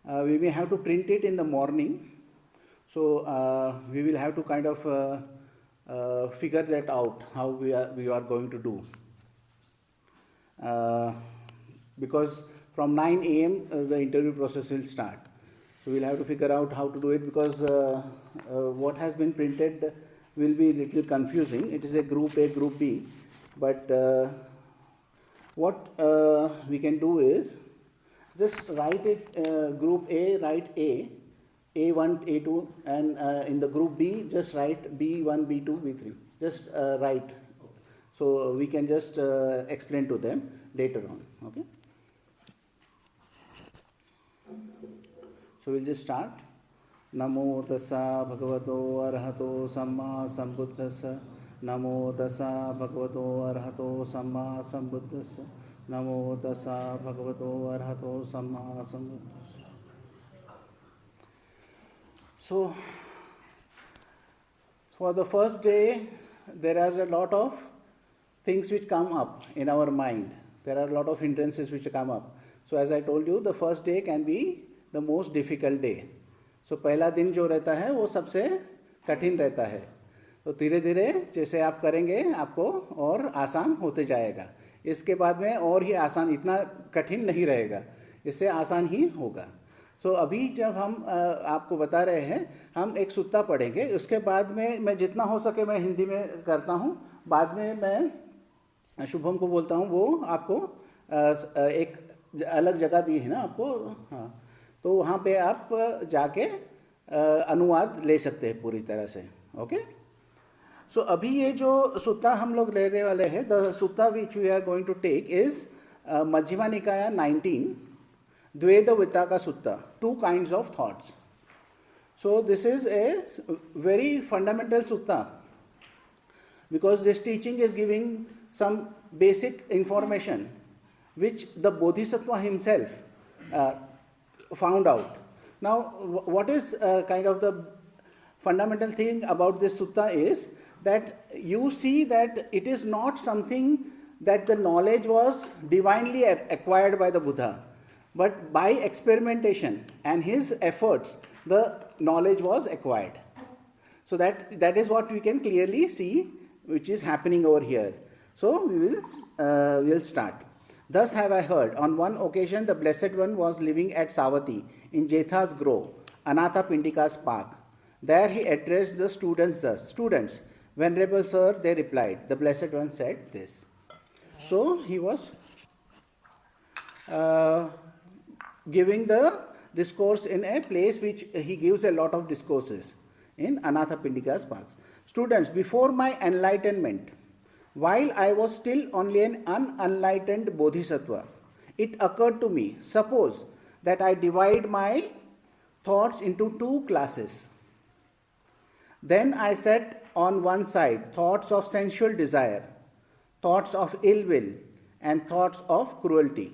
we may have to print it in the morning. So we will have to kind of figure that out, how we are going to do. Because from 9 a.m. The interview process will start. So we'll have to figure out how to do it, because what has been printed will be little confusing. It is a group A, group B, but what we can do is just write it, group A, write A1, A2, and in the group B, just write B1, B2, B3. Just write. So we can just explain to them later on. Okay. So we'll just start. Namo tassa bhagavato arahato samma sambuddhassa. Namo tassa bhagavato arahato samma sambuddhassa. Namo tassa bhagavato arahato samma sambuddhassa. So, for the first day, there are a lot of things which come up in our mind. There are a lot of hindrances which come up. So, as I told you, the first day can be the most difficult day. So, पहला दिन जो रहता है वो सबसे कठिन रहता है. तो धीरे धीरे जैसे आप करेंगे आपको और आसान होते जाएगा. इसके बाद में और ही आसान, इतना कठिन नहीं रहेगा, इससे आसान ही होगा. सो अभी जब हम आपको बता रहे हैं, हम एक सुत्ता पढ़ेंगे. उसके बाद में मैं जितना हो सके मैं हिंदी में करता हूँ. बाद में मैं शुभम को बोलता हूँ, वो आपको एक अलग जगह दी है ना आपको, हाँ, तो वहाँ पे आप जाके अनुवाद ले सकते हैं पूरी तरह से. ओके. सो अभी ये जो सुत्ता हम लोग लेने वाले हैं, the sutta which we are going to take is Madhyama Nikaya 19, Dveda Vitaka Sutta, 2 kinds of thoughts. So this is a very fundamental sutta, because this teaching is giving some basic information which the Bodhisattva himself found out. Now, what is kind of the fundamental thing about this sutta is that you see that it is not something that the knowledge was divinely acquired by the Buddha, but by experimentation and his efforts, the knowledge was acquired. So that is what we can clearly see, which is happening over here. So we will start. Thus have I heard, on one occasion the Blessed One was living at Savatthi in Jetha's grove, Anatha Pindika's park. There he addressed the students thus: Students, Venerable Sir, they replied. The Blessed One said this. So he was giving the discourse in a place which he gives a lot of discourses in Anatha Pindika's park. Students, before my enlightenment, while I was still only an unenlightened bodhisattva, it occurred to me, suppose that I divide my thoughts into 2 classes. Then I set on one side thoughts of sensual desire, thoughts of ill will, and thoughts of cruelty.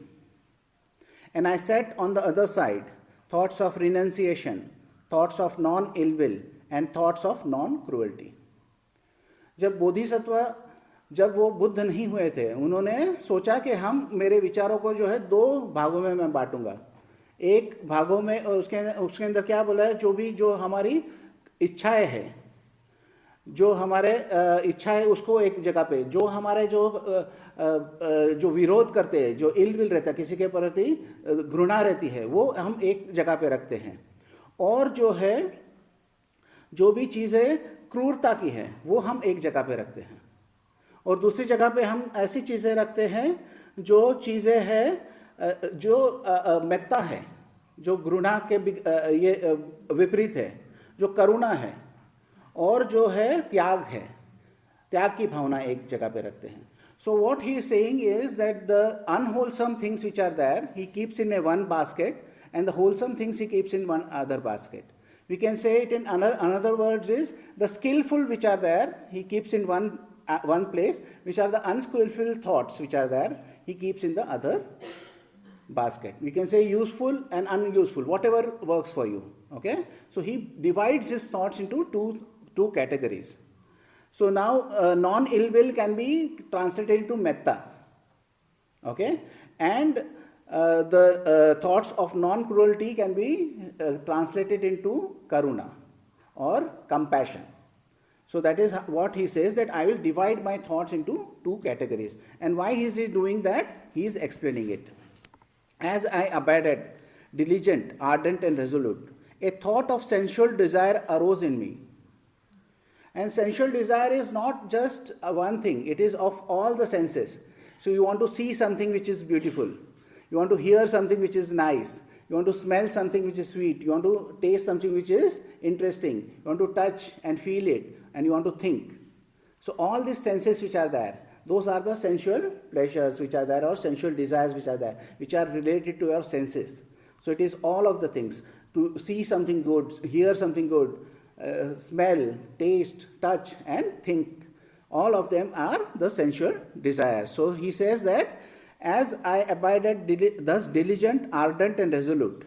And I set on the other side thoughts of renunciation, thoughts of non-ill will, and thoughts of non-cruelty. जब बोधिसत्व, जब वो बुद्ध नहीं हुए थे, उन्होंने सोचा कि हम, मेरे विचारों को जो है 2 भागों में मैं बांटूंगा. एक भागों में उसके अंदर क्या बोला है, जो हमारी इच्छाएं हैं, जो हमारे इच्छा है उसको एक जगह पे, जो हमारे जो विरोध करते हैं, जो इल विल रहता है, किसी के प्रति घृणा रहती है, वो हम एक जगह पे रखते हैं. और जो है, जो भी चीज़ें क्रूरता की हैं, वो हम एक जगह पे रखते हैं. और दूसरी जगह पे हम ऐसी चीज़ें रखते हैं जो चीज़ें हैं जो मेत्ता है, जो घृणा के ये विपरीत है, जो करुणा है, और जो है त्याग है, त्याग की भावना एक जगह पे रखते हैं. So what he is saying is that the unwholesome things which are there, he keeps in a one basket, and the wholesome things he keeps in one other basket. We can say it in another words is, the skillful which are there, he keeps in one place, which are the unskillful thoughts which are there, he keeps in the other basket. We can say useful and unuseful, whatever works for you. Okay? So he divides his thoughts into two categories. So now non-ill will can be translated into metta. Okay? And the thoughts of non-cruelty can be translated into karuna or compassion. So that is what he says, that I will divide my thoughts into two categories. And why is he doing that? He is explaining it. As I abided, diligent, ardent and resolute, a thought of sensual desire arose in me. And sensual desire is not just one thing, it is of all the senses. So you want to see something which is beautiful, you want to hear something which is nice, you want to smell something which is sweet, you want to taste something which is interesting, you want to touch and feel it, and you want to think. So all these senses which are there, those are the sensual pleasures which are there, or sensual desires which are there, which are related to your senses. So it is all of the things. To see something good, hear something good, smell, taste, touch and think. All of them are the sensual desires. So he says that as I abided thus diligent, ardent and resolute,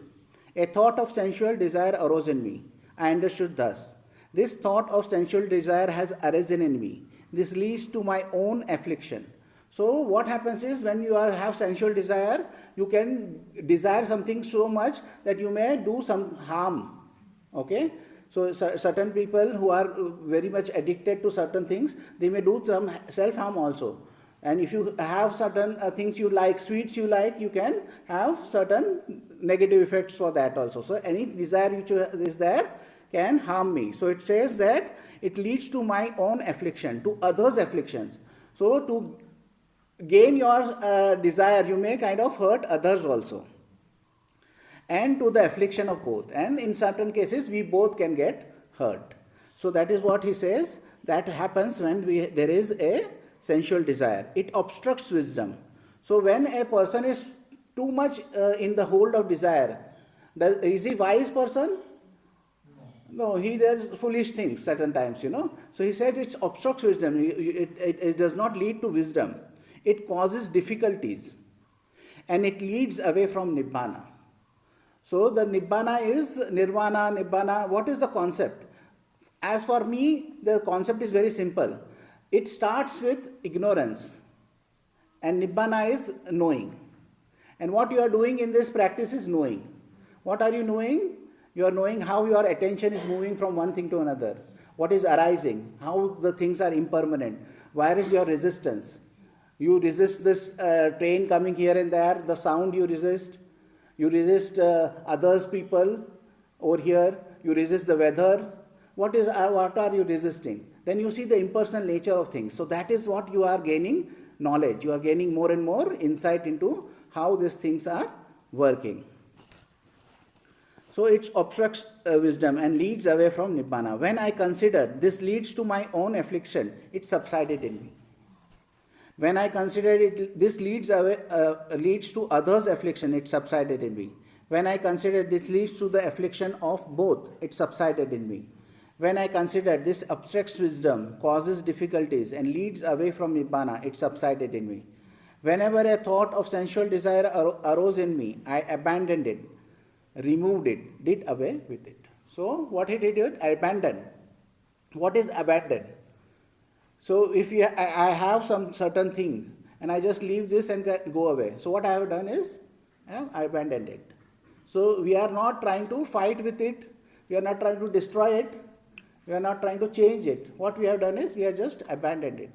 a thought of sensual desire arose in me. I understood thus. This thought of sensual desire has arisen in me. This leads to my own affliction. So what happens is, when you have sensual desire, you can desire something so much that you may do some harm. Okay? So certain people who are very much addicted to certain things, they may do some self-harm also. And if you have certain things you like, sweets you like, you can have certain negative effects for that also. So any desire which is there can harm me. So it says that it leads to my own affliction, to others' afflictions. So to gain your desire, you may kind of hurt others also. And to the affliction of both. And in certain cases, we both can get hurt. So that is what he says, that happens when there is a sensual desire. It obstructs wisdom. So when a person is too much in the hold of desire, is he a wise person? No, he does foolish things certain times, So he said it obstructs wisdom. It does not lead to wisdom. It causes difficulties. And it leads away from Nibbana. So the Nibbana is Nirvana, Nibbana. What is the concept? As for me, the concept is very simple. It starts with ignorance. And Nibbana is knowing. And what you are doing in this practice is knowing. What are you knowing? You are knowing how your attention is moving from one thing to another. What is arising? How the things are impermanent. Where is your resistance? You resist this train coming here and there. The sound you resist. You resist others people over here. You resist the weather. What are you resisting? Then you see the impersonal nature of things. So that is what you are gaining knowledge. You are gaining more and more insight into how these things are working. So it obstructs wisdom and leads away from Nibbana. When I considered this leads to my own affliction, it subsided in me. When I considered it, this leads to others' affliction, it subsided in me. When I considered this leads to the affliction of both, it subsided in me. When I considered this obstructs wisdom, causes difficulties, and leads away from Nibbana, it subsided in me. Whenever a thought of sensual desire arose in me, I abandoned it, removed it, did away with it. So what he did, abandon. What is abandon? So if I have some certain thing and I just leave this and go away. So what I have done is I abandoned it. So we are not trying to fight with it. We are not trying to destroy it. We are not trying to change it. What we have done is we have just abandoned it.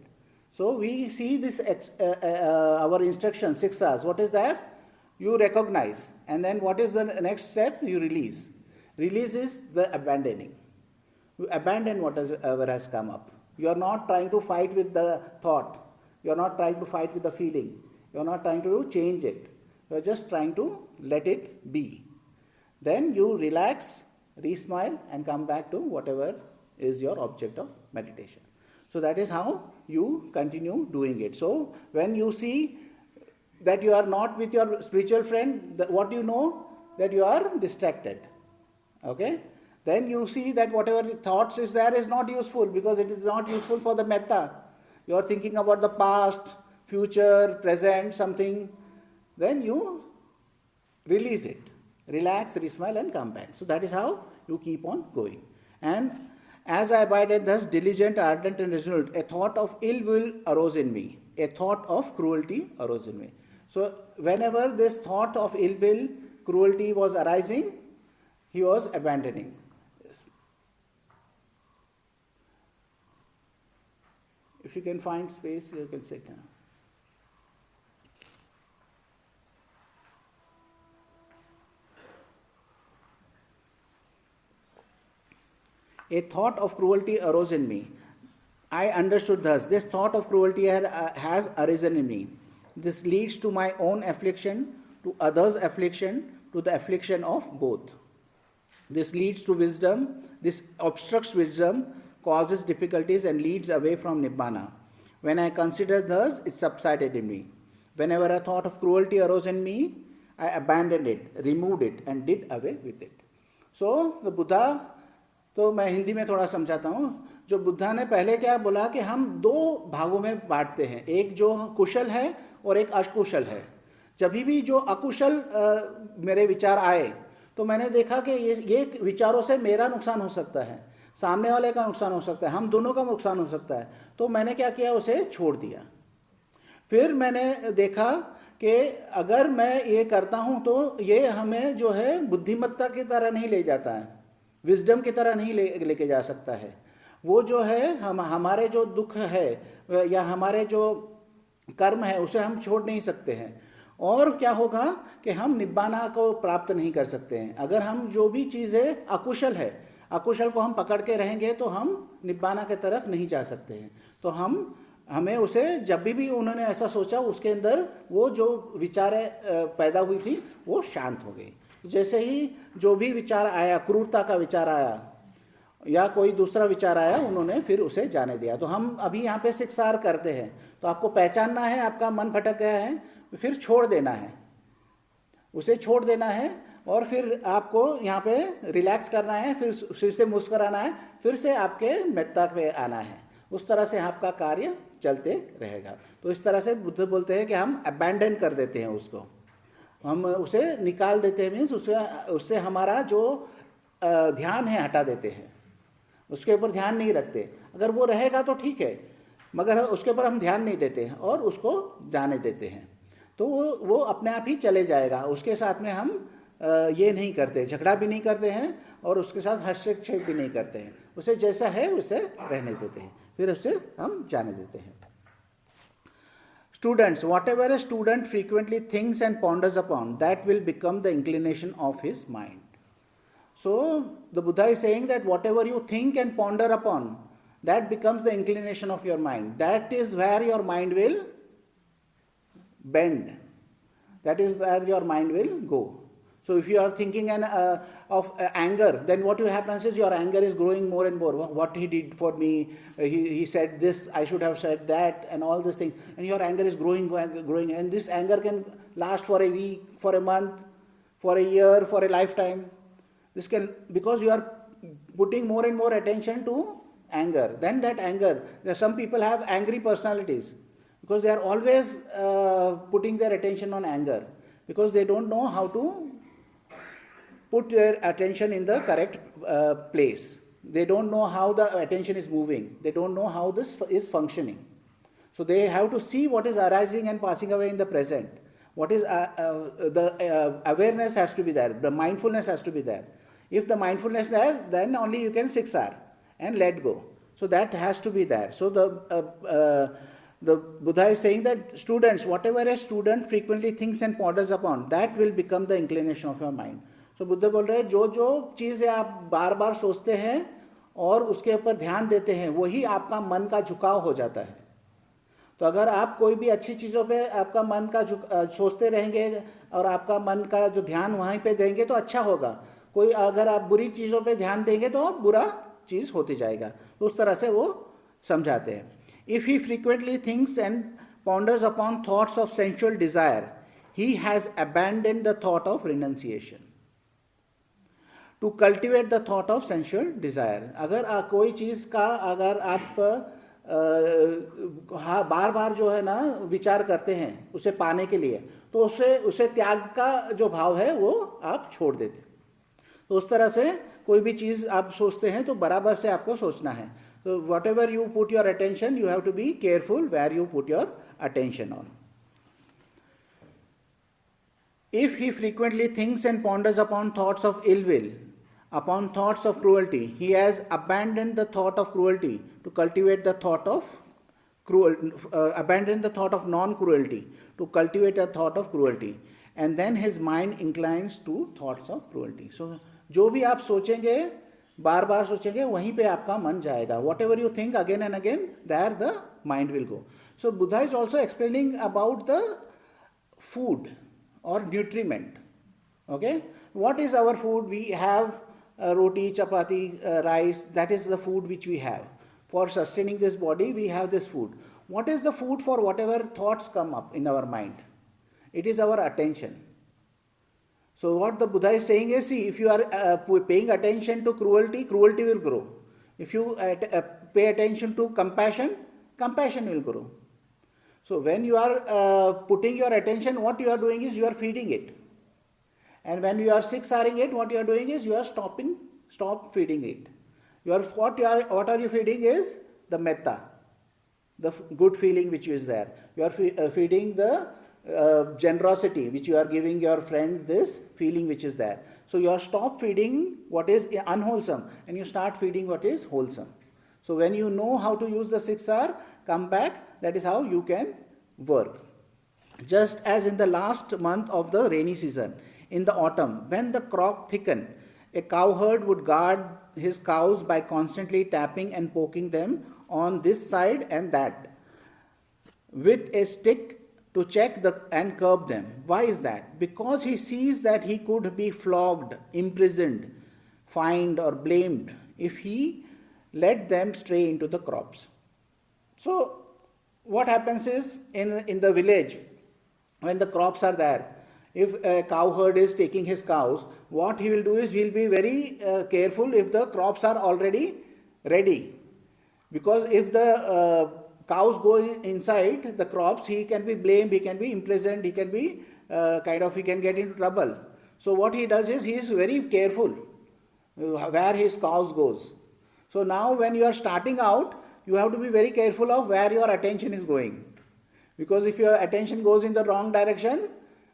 So we see this our instruction 6 hours. What is that? You recognize. And then what is the next step? You release. Release is the abandoning. You abandon whatever has come up. You are not trying to fight with the thought. You are not trying to fight with the feeling. You are not trying to change it. You are just trying to let it be. Then you relax, re-smile and come back to whatever is your object of meditation. So that is how you continue doing it. So when you see that you are not with your spiritual friend, what do you know? That you are distracted. Okay? Then you see that whatever thoughts is there is not useful, because it is not useful for the metta. You are thinking about the past, future, present, something. Then you release it. Relax, re-smile and come back. So that is how you keep on going. And as I abided thus diligent, ardent and resolute, a thought of ill will arose in me. A thought of cruelty arose in me. So whenever this thought of ill will, cruelty was arising, he was abandoning. If you can find space, you can sit down. A thought of cruelty arose in me. I understood thus, this thought of cruelty has arisen in me. This leads to my own affliction, to others' affliction, to the affliction of both. This leads to wisdom, this obstructs wisdom, causes difficulties and leads away from Nibbana. When I considered thus, it subsided in me. Whenever a thought of cruelty arose in me, I abandoned it, removed it and did away with it. So the Buddha, तो मैं हिंदी में थोड़ा समझाता हूँ, जो बुद्धा ने पहले क्या बोला कि हम दो भागों में बांटते हैं, एक जो कुशल है और एक अकुशल है. जब भी जो अकुशल मेरे विचार आए तो मैंने देखा कि ये विचारों से मेरा नुकसान हो सकता है, सामने वाले का नुकसान हो सकता है, हम दोनों का नुकसान हो सकता है. तो मैंने क्या किया, उसे छोड़ दिया. फिर मैंने देखा कि अगर मैं ये करता हूँ तो ये हमें जो है बुद्धिमत्ता की तरह नहीं ले जाता है, विजडम की तरह नहीं लेके जा सकता है. वो जो है हमारे जो दुख है या हमारे जो कर्म है उसे हम छोड़ नहीं सकते हैं. और क्या होगा कि हम निब्बाना को प्राप्त नहीं कर सकते हैं. अगर हम जो भी चीज़ें अकुशल है, अकुशल को हम पकड़ के रहेंगे तो हम निब्बाना की तरफ नहीं जा सकते हैं. तो हमें उसे जब भी उन्होंने ऐसा सोचा उसके अंदर वो जो विचार पैदा हुई थी वो शांत हो गई. जैसे ही जो भी विचार आया, क्रूरता का विचार आया या कोई दूसरा विचार आया, उन्होंने फिर उसे जाने दिया. तो हम अभी यहाँ पे शिक्षार करते हैं, तो आपको पहचानना है आपका मन भटक गया है, फिर छोड़ देना है, उसे छोड़ देना है और फिर आपको यहाँ पे रिलैक्स करना है, फिर से मुस्कुराना है, फिर से आपके मेत्ता पे आना है. उस तरह से आपका कार्य चलते रहेगा. तो इस तरह से बुद्ध बोलते हैं कि हम अबैंडन कर देते हैं उसको, हम उसे निकाल देते हैं, मीन्स उससे हमारा जो ध्यान है हटा देते हैं, उसके ऊपर ध्यान नहीं रखते. अगर वो रहेगा तो ठीक है, मगर उसके ऊपर हम ध्यान नहीं देते हैं और उसको जाने देते हैं, तो वो अपने आप ही चले जाएगा. उसके साथ में हम ये नहीं करते, झगड़ा भी नहीं करते हैं और उसके साथ हस्तक्षेप भी नहीं करते हैं. उसे जैसा है उसे रहने देते हैं, फिर उसे हम जाने देते हैं. Students, whatever a student frequently thinks and ponders upon, that will become the inclination of his mind. So the Buddha is saying that whatever you think and ponder upon, that becomes the inclination of your mind. That is where your mind will bend. That is where your mind will go. So if you are thinking of anger, then what will happen is your anger is growing more and more. What he did for me, he said this, I should have said that, and all these things. And your anger is growing, and this anger can last for a week, for a month, for a year, for a lifetime. This can, because you are putting more and more attention to anger. Then that anger, some people have angry personalities because they are always putting their attention on anger, because they don't know how to put their attention in the correct place. They don't know how the attention is moving. They don't know how this is functioning. So they have to see what is arising and passing away in the present. What is the awareness has to be there. The mindfulness has to be there. If the mindfulness is there, then only you can siksar and let go. So that has to be there. So the Buddha is saying that students, whatever a student frequently thinks and ponders upon, that will become the inclination of your mind. तो बुद्ध बोल रहे हैं जो जो चीज़ें आप बार बार सोचते हैं और उसके ऊपर ध्यान देते हैं, वही आपका मन का झुकाव हो जाता है. तो अगर आप कोई भी अच्छी चीज़ों पे आपका मन का सोचते रहेंगे और आपका मन का जो ध्यान वहीं पे देंगे तो अच्छा होगा. कोई अगर आप बुरी चीज़ों पे ध्यान देंगे तो बुरा चीज़ होती जाएगा. तो उस तरह से वो समझाते हैं. If he frequently thinks and ponders upon thoughts of sensual desire, he has abandoned the thought of renunciation. To cultivate the thought of sensual desire. अगर कोई चीज़ का अगर आप बार बार जो है ना विचार करते हैं उसे पाने के लिए, तो उसे त्याग का जो भाव है वो आप छोड़ देते. तो उस तरह से कोई भी चीज़ आप सोचते हैं तो बराबर से आपको सोचना है. तो whatever you put your attention, you have to be careful where you put your attention on. If he frequently thinks and ponders upon thoughts of ill will, upon thoughts of cruelty, he has abandoned the thought of cruelty to cultivate the thought of abandon the thought of non-cruelty to cultivate a thought of cruelty, and then his mind inclines to thoughts of cruelty. So जो भी आप सोचेंगे, बार बार सोचेंगे, वहीं पे आपका मन जाएगा. Whatever you think again and again, there the mind will go. So Buddha is also explaining about the food or nutriment. Okay, what is our food? We have roti, chapati, rice. That is the food which we have. For sustaining this body, we have this food. What is the food for whatever thoughts come up in our mind? It is our attention. So what the Buddha is saying is, see, if you are paying attention to cruelty, cruelty will grow. If you pay attention to compassion, compassion will grow. So when you are putting your attention, what you are doing is you are feeding it. And when you are sick-saring it, what you are doing is you are stop feeding it. What are you feeding is the metta, the good feeling which is there. You are feeding the generosity which you are giving your friend, this feeling which is there. So you are stop feeding what is unwholesome and you start feeding what is wholesome. So when you know how to use the 6R, come back, that is how you can work. Just as in the last month of the rainy season, in the autumn, when the crop thickened, a cowherd would guard his cows by constantly tapping and poking them on this side and that with a stick to check and curb them. Why is that? Because he sees that he could be flogged, imprisoned, fined or blamed if he let them stray into the crops. So what happens is in the village, when the crops are there, if a cowherd is taking his cows, what he will do is he will be very careful if the crops are already ready. Because if the cows go inside the crops, he can be blamed, he can be imprisoned, he can be he can get into trouble. So what he does is he is very careful where his cows goes. So now when you are starting out, you have to be very careful of where your attention is going. Because if your attention goes in the wrong direction,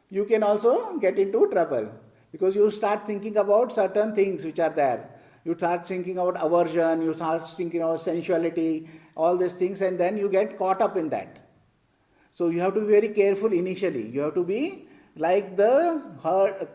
you can also get into trouble. Because you start thinking about certain things which are there. You start thinking about aversion, you start thinking about sensuality, all these things, and then you get caught up in that. So you have to be very careful initially. You have to be like the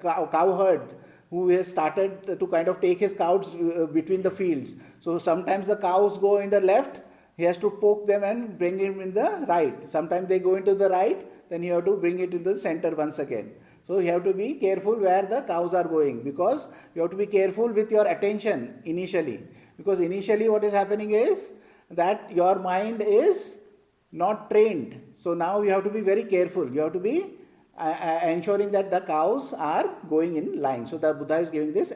cowherd who has started to kind of take his cows between the fields. So sometimes the cows go in the left, he has to poke them and bring him in the right. Sometimes they go into the right, then you have to bring it into the center once again. So you have to be careful where the cows are going, because you have to be careful with your attention initially. Because initially what is happening is that your mind is not trained. So now you have to be very careful. You have to be ensuring that the cows are going in line. So the Buddha is giving this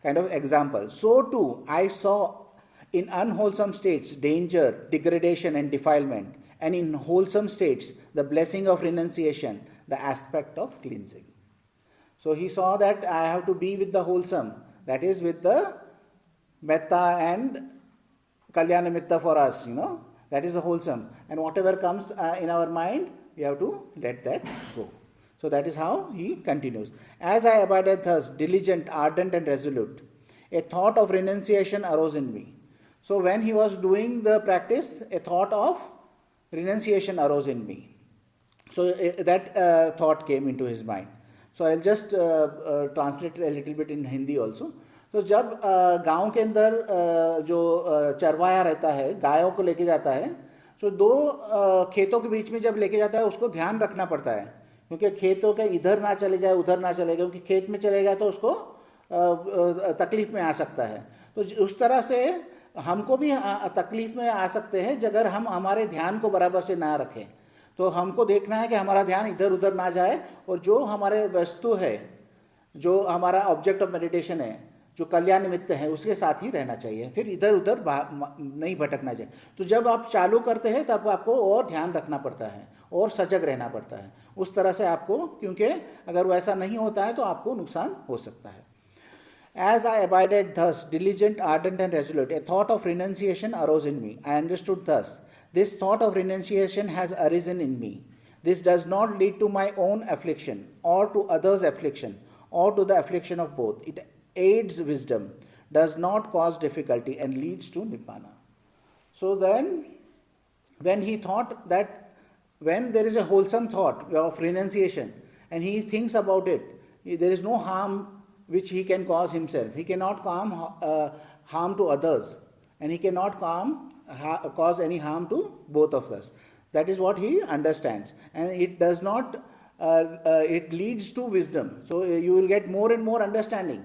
kind of example. So too, I saw in unwholesome states danger, degradation and defilement, and in wholesome states the blessing of renunciation, the aspect of cleansing. So he saw that I have to be with the wholesome, that is with the metta and kalyana mitta for us, that is the wholesome. And whatever comes in our mind, we have to let that go. So that is how he continues. As I abided thus, diligent, ardent and resolute, a thought of renunciation arose in me. So when he was doing the practice, a thought of renunciation arose in me. So that thought came into his mind. So I'll just translate a little bit in Hindi also. तो जब गांव के अंदर जो चरवाया रहता है, गायों को लेके जाता है, तो दो खेतों के बीच में जब लेके जाता है उसको ध्यान रखना पड़ता है, क्योंकि खेतों के इधर ना चले जाए उधर ना चले जाए, क्योंकि खेत में चलेगा तो उसको तकलीफ में आ सकता है. तो उस तरह से हमको भी तकलीफ में आ सकते हैं अगर हम हमारे ध्यान को बराबर से ना रखें. तो हमको देखना है कि हमारा ध्यान इधर उधर ना जाए और जो हमारे वस्तु है, जो हमारा ऑब्जेक्ट ऑफ मेडिटेशन है, जो कल्याण निमित्त है, उसके साथ ही रहना चाहिए, फिर इधर उधर नहीं भटकना चाहिए. तो जब आप चालू करते हैं तब आपको और ध्यान रखना पड़ता है और सजग रहना पड़ता है उस तरह से आपको, क्योंकि अगर वैसा नहीं होता है तो आपको नुकसान हो सकता है. As I abided thus, diligent, ardent and resolute, a thought of renunciation arose in me. I understood thus, this thought of renunciation has arisen in me. This does not lead to my own affliction or to others' affliction or to the affliction of both. It aids wisdom, does not cause difficulty, and leads to Nibbana. So then, when he thought that when there is a wholesome thought of renunciation and he thinks about it, there is no harm which he can cause himself. He cannot harm to others, and he cannot cause any harm to both of us. That is what he understands, and it does not. It leads to wisdom. So you will get more and more understanding,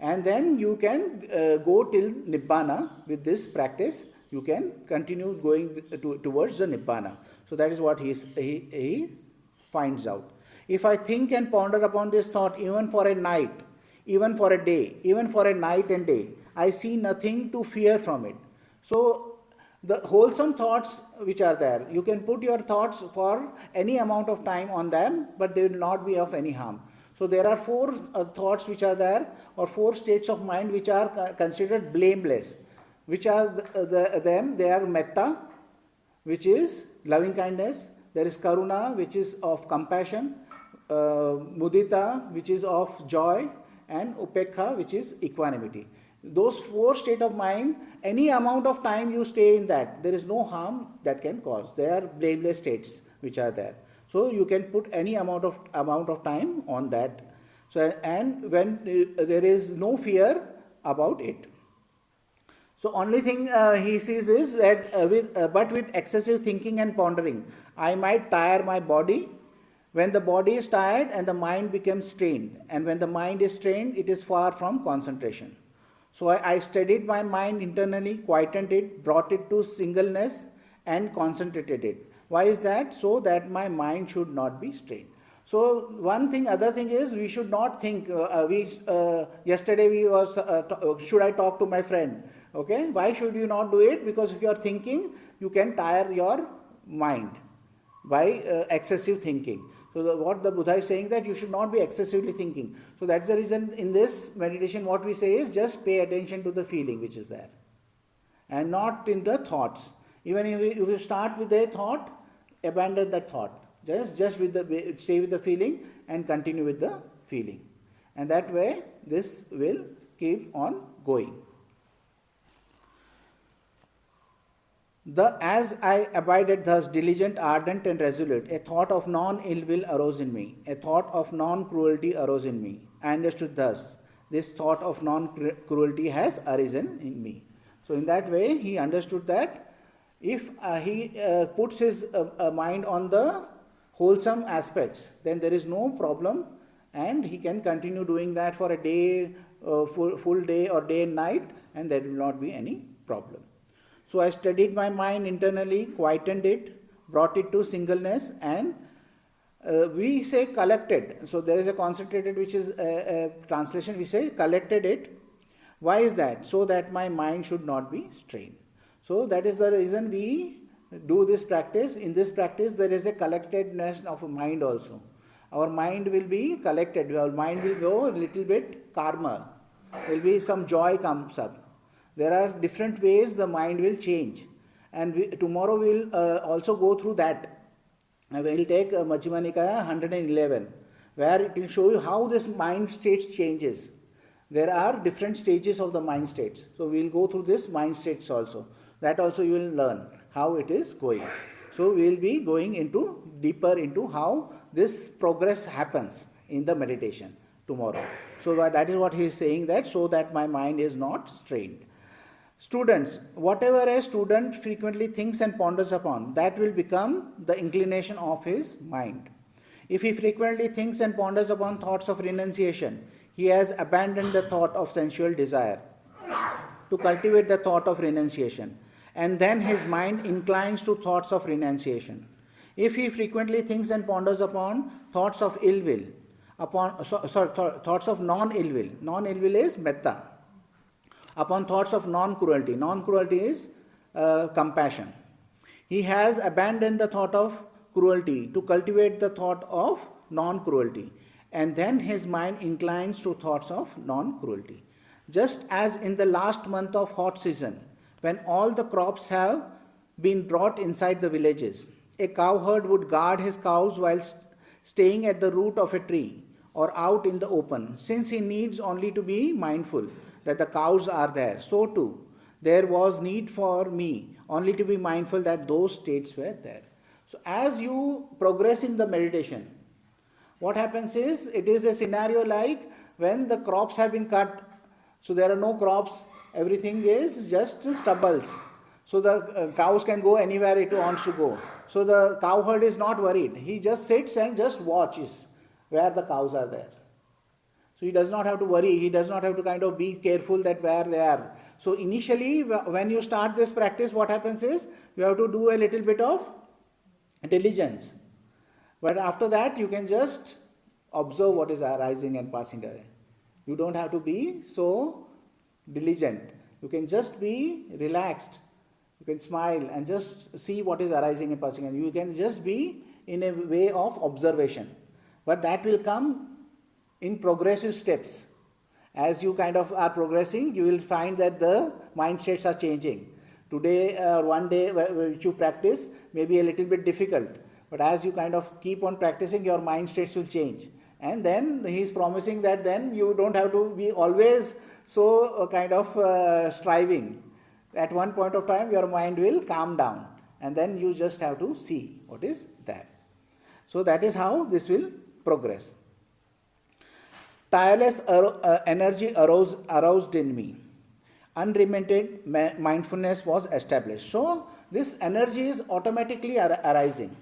and then you can go till Nibbana with this practice. You can continue going towards the Nibbana. So that is what he finds out. If I think and ponder upon this thought even for a night, even for a day, even for a night and day, I see nothing to fear from it. So the wholesome thoughts which are there, you can put your thoughts for any amount of time on them, but they will not be of any harm. So there are four thoughts which are there, or four states of mind which are considered blameless. Which are them? They are metta, which is loving kindness. There is karuna, which is of compassion. Mudita, which is of joy. And upekha, which is equanimity. Those four states of mind, any amount of time you stay in that, there is no harm that can cause. They are blameless states which are there. So you can put any amount of time on that. So, and when there is no fear about it. So only thing he sees is that but with excessive thinking and pondering, I might tire my body. When the body is tired and the mind becomes strained, and when the mind is strained, it is far from concentration. So I steadied my mind internally, quietened it, brought it to singleness, and concentrated it. Why is that? So that my mind should not be strained. So one thing, other thing is we should not think. Yesterday we was should I talk to my friend? Okay, why should you not do it? Because if you are thinking, you can tire your mind by excessive thinking. So what the Buddha is saying, that you should not be excessively thinking. So that's the reason in this meditation what we say is just pay attention to the feeling which is there, and not in the thoughts. Even if you start with a thought, abandon that thought. Just stay with the feeling and continue with the feeling, and that way this will keep on going. As I abided thus, diligent, ardent, and resolute, a thought of non-ill will arose in me, a thought of non-cruelty arose in me. I understood thus, this thought of non-cruelty has arisen in me. So in that way, he understood that if he puts his mind on the wholesome aspects, then there is no problem, and he can continue doing that for a day, full day or day and night, and there will not be any problem. So I studied my mind internally, quietened it, brought it to singleness, and we say collected. So there is a concentrated, which is a translation, we say collected it. Why is that? So that my mind should not be strained. So that is the reason we do this practice. In this practice, there is a collectedness of mind also. Our mind will be collected. Our mind will go a little bit calmer. There will be some joy comes up. There are different ways the mind will change, and tomorrow we will also go through that. We will take Majjhima Nikaya 111, where it will show you how this mind states changes. There are different stages of the mind states. So we will go through this mind states also. That also you will learn how it is going. So we will be going deeper into how this progress happens in the meditation tomorrow. So that is what he is saying, that so that my mind is not strained. Students, whatever a student frequently thinks and ponders upon, that will become the inclination of his mind. If he frequently thinks and ponders upon thoughts of renunciation, he has abandoned the thought of sensual desire to cultivate the thought of renunciation, and then his mind inclines to thoughts of renunciation. If he frequently thinks and ponders upon thoughts of ill will, thoughts of non-ill will, non-ill will is metta, upon thoughts of non-cruelty. Non-cruelty is compassion. He has abandoned the thought of cruelty to cultivate the thought of non-cruelty, and then his mind inclines to thoughts of non-cruelty. Just as in the last month of hot season, when all the crops have been brought inside the villages, a cowherd would guard his cows while staying at the root of a tree or out in the open, since he needs only to be mindful that the cows are there, so too there was need for me only to be mindful that those states were there. So as you progress in the meditation, what happens is, it is a scenario like when the crops have been cut, so there are no crops, everything is just stubbles. So the cows can go anywhere it wants to go. So the cowherd is not worried. He just sits and just watches where the cows are there. So he does not have to worry. He does not have to kind of be careful that where they are. So initially, when you start this practice, what happens is, you have to do a little bit of diligence. But after that, you can just observe what is arising and passing away. You don't have to be so diligent. You can just be relaxed. You can smile and just see what is arising and passing away. You can just be in a way of observation. But that will come in progressive steps. As you kind of are progressing, you will find that the mind states are changing. Today, one day which you practice may be a little bit difficult. But as you kind of keep on practicing, your mind states will change. And then he is promising that then you don't have to be always so kind of striving. At one point of time, your mind will calm down. And then you just have to see what is there. So that is how this will progress. Tireless energy aroused in me. Unremitted mindfulness was established. So this energy is automatically arising.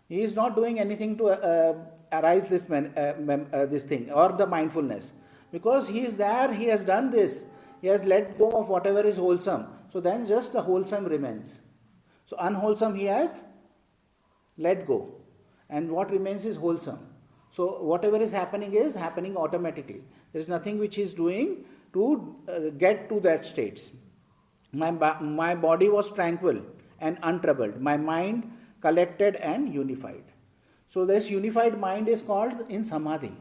He is not doing anything to arise this thing or the mindfulness, because he is there, he has done this, he has let go of whatever is wholesome. So then just the wholesome remains. So unwholesome he has let go, and what remains is wholesome. So whatever is happening automatically. There is nothing which he is doing to get to that states. My body was tranquil and untroubled. My mind collected and unified. So this unified mind is called in samadhi.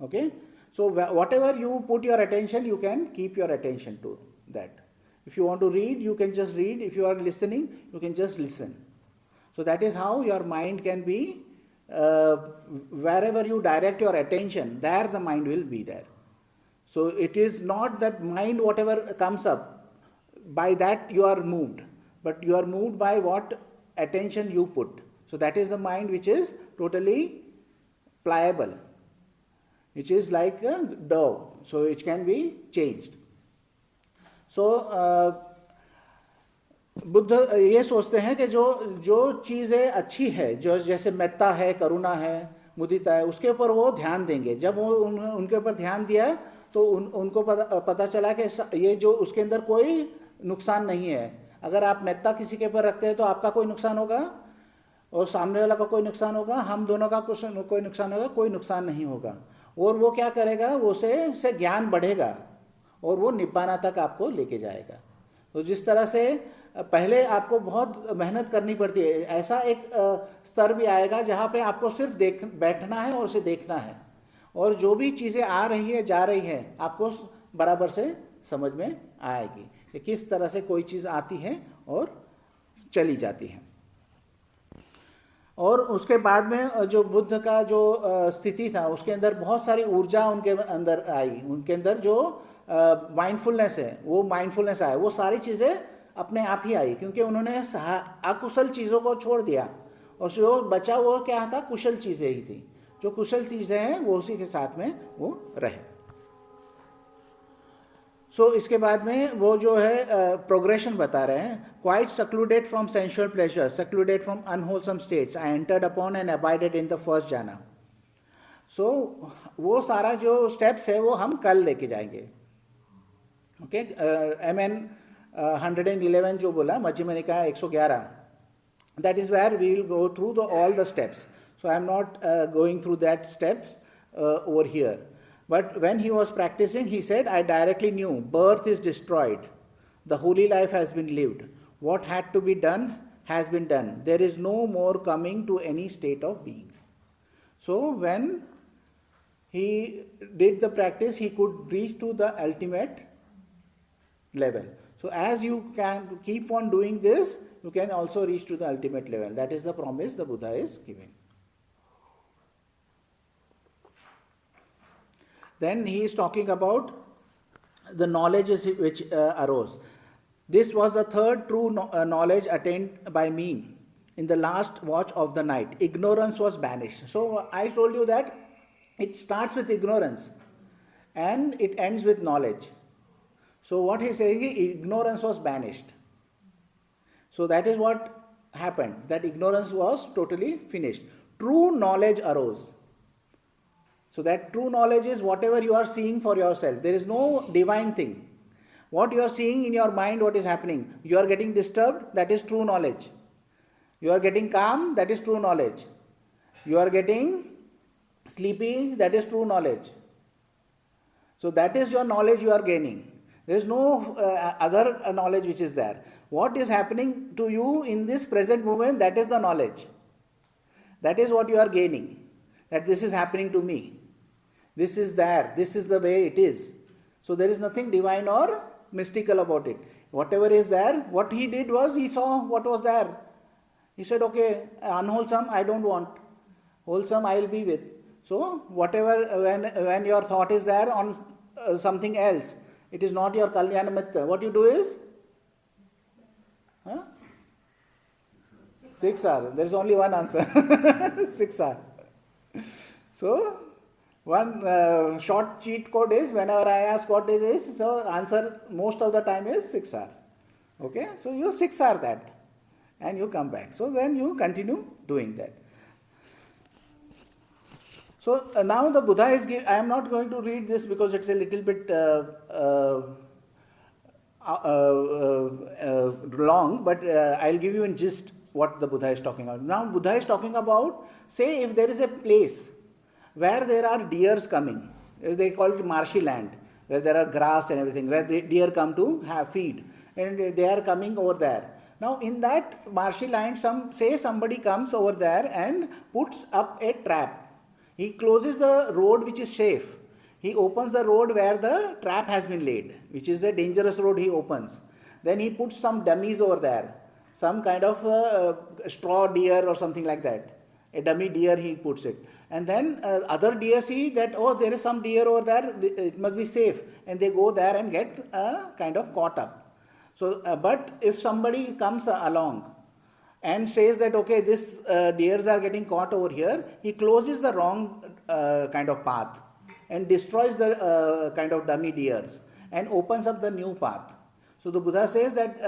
Okay. So whatever you put your attention, you can keep your attention to that. If you want to read, you can just read. If you are listening, you can just listen. So that is how your mind can be, wherever you direct your attention, there the mind will be there. So it is not that mind, whatever comes up, by that you are moved, but you are moved by what attention you put. So that is the mind which is totally pliable, which is like a dough, so it can be changed. So Buddha ये सोचते हैं कि जो चीज़ें अच्छी है, जो जैसे मेत्ता है, करुणा है, मुदिता है, उसके ऊपर वो ध्यान देंगे. जब वो उनके ऊपर ध्यान दिया तो उनको पता चला कि ये जो उसके अंदर कोई नुकसान नहीं है. अगर आप मेत्ता किसी के ऊपर रखते हैं तो आपका कोई नुकसान होगा और सामने वाला का कोई नुकसान होगा, हम दोनों का कोई नुकसान होगा, कोई नुकसान नहीं होगा. और वो क्या करेगा, वो से ज्ञान बढ़ेगा और वो निब्बाना तक आपको लेके जाएगा. तो जिस तरह से पहले आपको बहुत मेहनत करनी पड़ती है, ऐसा एक स्तर भी आएगा जहाँ पे आपको सिर्फ बैठना है और उसे देखना है, और जो भी चीज़ें आ रही है जा रही है आपको बराबर से समझ में आएगी कि किस तरह से कोई चीज़ आती है और चली जाती है. और उसके बाद में जो बुद्ध का जो स्थिति था, उसके अंदर बहुत सारी ऊर्जा उनके अंदर आई. उनके अंदर जो माइंडफुलनेस है, वो माइंडफुलनेस आया, वो सारी चीज़ें अपने आप ही आई, क्योंकि उन्होंने अकुशल चीज़ों को छोड़ दिया और जो बचा वो क्या था, कुशल चीज़ें ही थी. जो कुशल चीज़ें हैं वो उसी के साथ में वो रहे. सो इसके बाद में वो जो है प्रोग्रेशन बता रहे हैं. Quite secluded from sensual pleasure, secluded from unwholesome states, I entered upon and abided in the first जाना. सो वो सारा जो स्टेप्स है वो हम कल लेके जाएंगे. ओके, MN 111 जो बोला, Madhyama Nikaya 111, that is where we will go through all the steps. So I am not going through that steps over here. But when he was practicing, he said, I directly knew birth is destroyed. The holy life has been lived. What had to be done has been done. There is no more coming to any state of being. So when he did the practice, he could reach to the ultimate level. So as you can keep on doing this, you can also reach to the ultimate level. That is the promise the Buddha is giving. Then he is talking about the knowledges which arose. This was the third true knowledge attained by me in the last watch of the night. Ignorance was banished. So I told you that it starts with ignorance and it ends with knowledge. So what he is saying is ignorance was banished. So that is what happened. That ignorance was totally finished. True knowledge arose. So that true knowledge is whatever you are seeing for yourself. There is no divine thing. What you are seeing in your mind, what is happening. You are getting disturbed, that is true knowledge. You are getting calm, that is true knowledge. You are getting sleepy, that is true knowledge. So that is your knowledge you are gaining. There is no other knowledge which is there. What is happening to you in this present moment, that is the knowledge. That is what you are gaining. That this is happening to me. This is there. This is the way it is. So there is nothing divine or mystical about it. Whatever is there, what he did was he saw what was there. He said, okay, unwholesome I don't want. Wholesome I will be with. So whatever, when your thought is there on something else, it is not your Kalyana Mitra. What you do is? 6R. There is only one answer. 6R. So, one short cheat code is, whenever I ask what it is, so answer most of the time is 6R. Okay, so you 6R that and you come back. So then you continue doing that. So now the Buddha is I am not going to read this because it's a little bit long, but I'll give you in gist what the Buddha is talking about. Now Buddha is talking about, say if there is a place where there are deers coming, they call it marshy land, where there are grass and everything, where the deer come to have feed, and they are coming over there. Now in that marshy land, somebody comes over there and puts up a trap. He closes the road which is safe. He opens the road where the trap has been laid, which is a dangerous road he opens. Then he puts some dummies over there, some kind of straw deer or something like that. A dummy deer he puts it. And then other deer see that, oh, there is some deer over there, it must be safe. And they go there and get kind of caught up. So, but if somebody comes along and says that, okay, this deers are getting caught over here, he closes the wrong kind of path and destroys the kind of dummy deers and opens up the new path. So the Buddha says that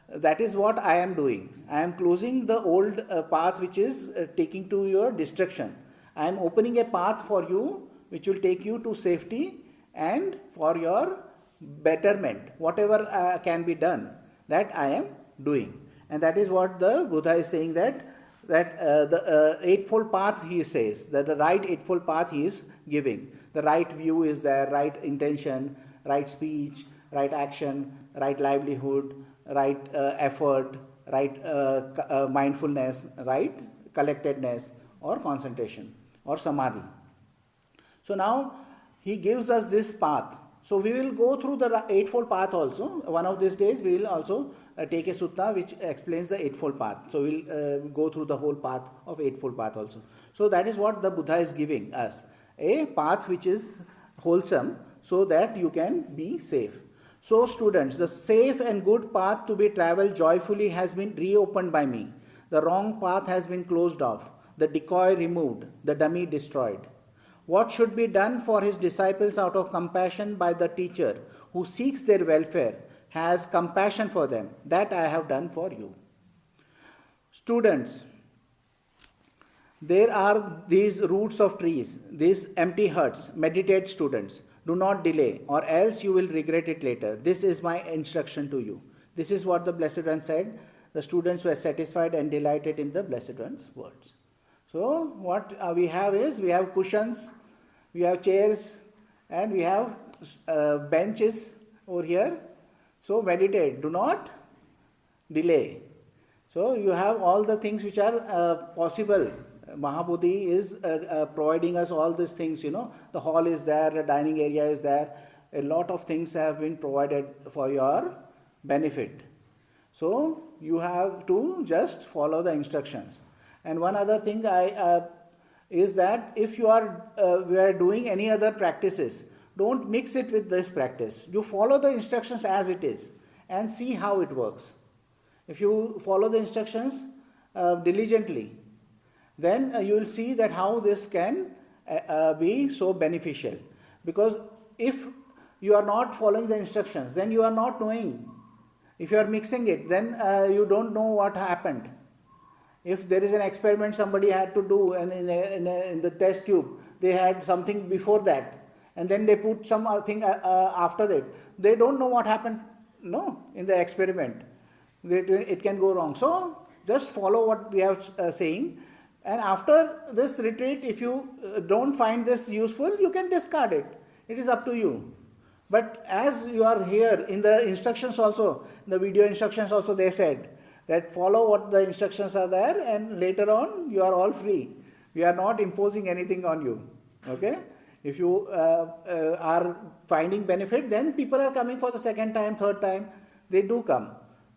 that is what I am doing. I am closing the old path which is taking to your destruction. I am opening a path for you which will take you to safety and for your betterment. Whatever can be done, that I am doing. And that is what the Buddha is saying, that the Eightfold Path, he says, that the right Eightfold Path he is giving. The right view is there, right intention, right speech, right action, right livelihood, right effort, right mindfulness, right collectedness or concentration or samadhi. So now he gives us this path. So we will go through the Eightfold Path also. One of these days we will also take a sutta which explains the Eightfold Path. So we will go through the whole path of Eightfold Path also. So that is what the Buddha is giving us. A path which is wholesome so that you can be safe. So students, the safe and good path to be travelled joyfully has been reopened by me. The wrong path has been closed off, the decoy removed, the dummy destroyed. What should be done for his disciples out of compassion by the teacher who seeks their welfare, has compassion for them, that I have done for you. Students, there are these roots of trees, these empty huts. Meditate, students. Do not delay, or else you will regret it later. This is my instruction to you. This is what the Blessed One said. The students were satisfied and delighted in the Blessed One's words. So what we have is, we have cushions, we have chairs, and we have benches over here. So meditate, do not delay. So you have all the things which are possible. Mahabodhi is providing us all these things, The hall is there, the dining area is there. A lot of things have been provided for your benefit. So you have to just follow the instructions. And one other thing is that if you are we are doing any other practices, don't mix it with this practice. You follow the instructions as it is and see how it works. If you follow the instructions diligently, then you will see that how this can be so beneficial. Because if you are not following the instructions, then you are not knowing. If you are mixing it, then you don't know what happened. If there is an experiment somebody had to do, and in the test tube they had something before that, and then they put something after it, they don't know what happened. No, in the experiment, it can go wrong. So just follow what we are saying. And after this retreat, if you don't find this useful, you can discard it. It is up to you. But as you are here, in the instructions also, the video instructions also, they said that follow what the instructions are there, and later on you are all free. We are not imposing anything on you. Okay? If you are finding benefit, then people are coming for the second time, third time, they do come.